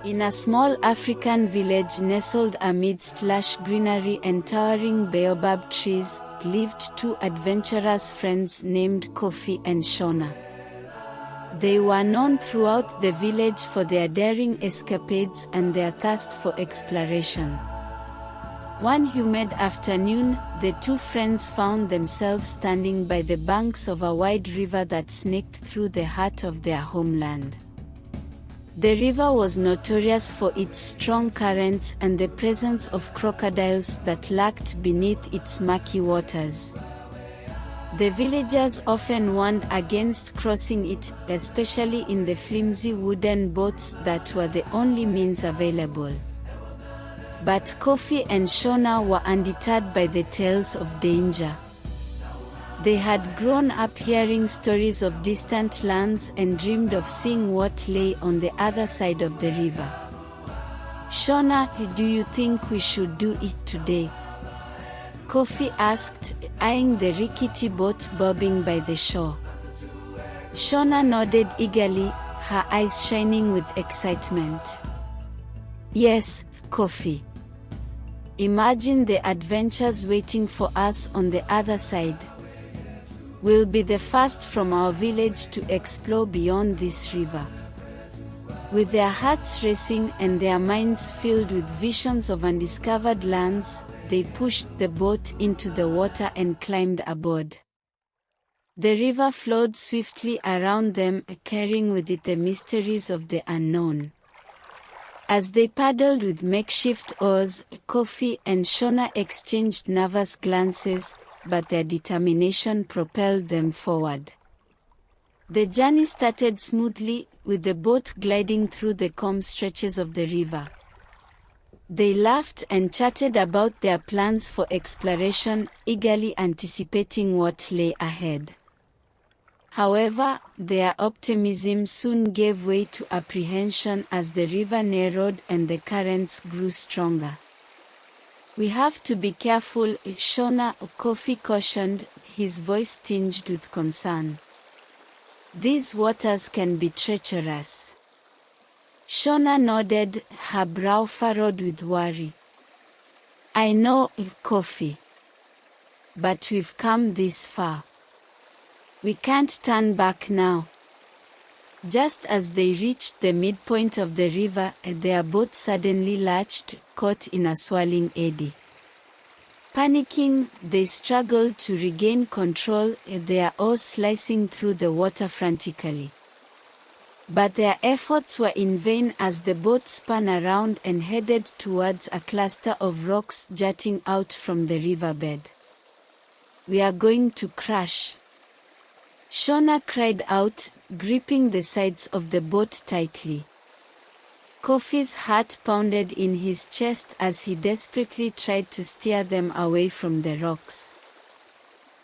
In a small African village nestled amidst lush greenery and towering baobab trees, lived two adventurous friends named Kofi and Shona. They were known throughout the village for their daring escapades and their thirst for exploration. One humid afternoon, the two friends found themselves standing by the banks of a wide river that snaked through the heart of their homeland. The river was notorious for its strong currents and the presence of crocodiles that lurked beneath its murky waters. The villagers often warned against crossing it, especially in the flimsy wooden boats that were the only means available. But Kofi and Shona were undeterred by the tales of danger. They had grown up hearing stories of distant lands and dreamed of seeing what lay on the other side of the river. "Shona, do you think we should do it today?" Kofi asked, eyeing the rickety boat bobbing by the shore. Shona nodded eagerly, her eyes shining with excitement. "Yes, Kofi. Imagine the adventures waiting for us on the other side. We'll be the first from our village to explore beyond this river." With their hearts racing and their minds filled with visions of undiscovered lands, they pushed the boat into the water and climbed aboard. The river flowed swiftly around them, carrying with it the mysteries of the unknown. As they paddled with makeshift oars, Kofi and Shona exchanged nervous glances, but their determination propelled them forward. The journey started smoothly, with the boat gliding through the calm stretches of the river. They laughed and chatted about their plans for exploration, eagerly anticipating what lay ahead. However, their optimism soon gave way to apprehension as the river narrowed and the currents grew stronger. "We have to be careful," Shona, Kofi cautioned, his voice tinged with concern. "These waters can be treacherous." Shona nodded, her brow furrowed with worry. "I know, Kofi. But we've come this far. We can't turn back now." Just as they reached the midpoint of the river, their boat suddenly lurched, caught in a swirling eddy. Panicking, they struggled to regain control, their oars slicing through the water frantically. But their efforts were in vain as the boat spun around and headed towards a cluster of rocks jutting out from the riverbed. "We are going to crash," Shona cried out, gripping the sides of the boat tightly. Kofi's heart pounded in his chest as he desperately tried to steer them away from the rocks.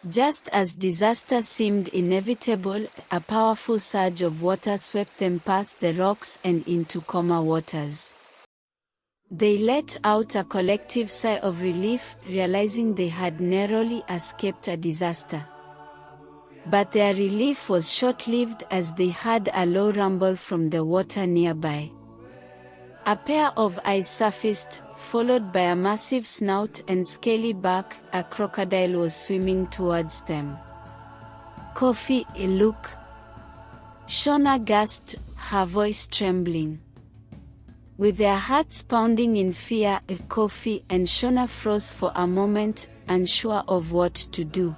Just as disaster seemed inevitable, a powerful surge of water swept them past the rocks and into calmer waters. They let out a collective sigh of relief, realizing they had narrowly escaped a disaster. But their relief was short-lived as they heard a low rumble from the water nearby. A pair of eyes surfaced, followed by a massive snout and scaly back. A crocodile was swimming towards them. "Kofi, look!" Shona gasped, her voice trembling. With their hearts pounding in fear, Kofi and Shona froze for a moment, unsure of what to do.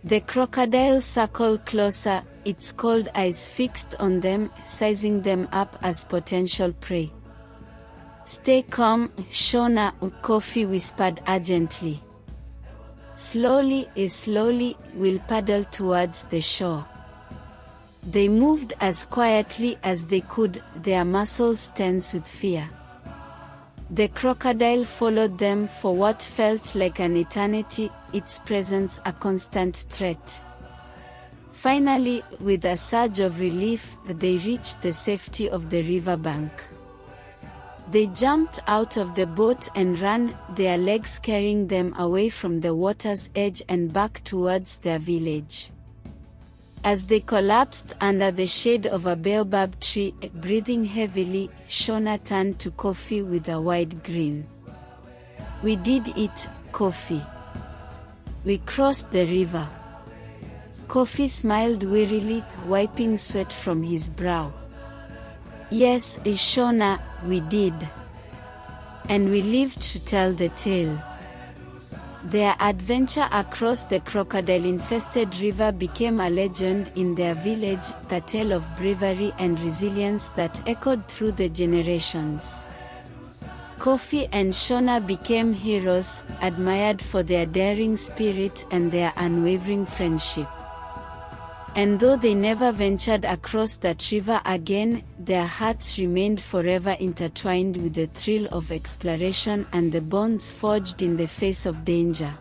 The crocodile circled closer, its cold eyes fixed on them, sizing them up as potential prey. "Stay calm, Shona," Kofi whispered urgently. Slowly, we'll paddle towards the shore." They moved as quietly as they could, their muscles tense with fear. The crocodile followed them for what felt like an eternity, its presence a constant threat. Finally, with a surge of relief, they reached the safety of the riverbank. They jumped out of the boat and ran, their legs carrying them away from the water's edge and back towards their village. As they collapsed under the shade of a baobab tree, breathing heavily, Shona turned to Kofi with a wide grin. "We did it, Kofi. We crossed the river." Kofi smiled wearily, wiping sweat from his brow. "Yes, Shona, we did. And we lived to tell the tale." Their adventure across the crocodile-infested river became a legend in their village, a tale of bravery and resilience that echoed through the generations. Kofi and Shona became heroes, admired for their daring spirit and their unwavering friendship. And though they never ventured across that river again, their hearts remained forever intertwined with the thrill of exploration and the bonds forged in the face of danger.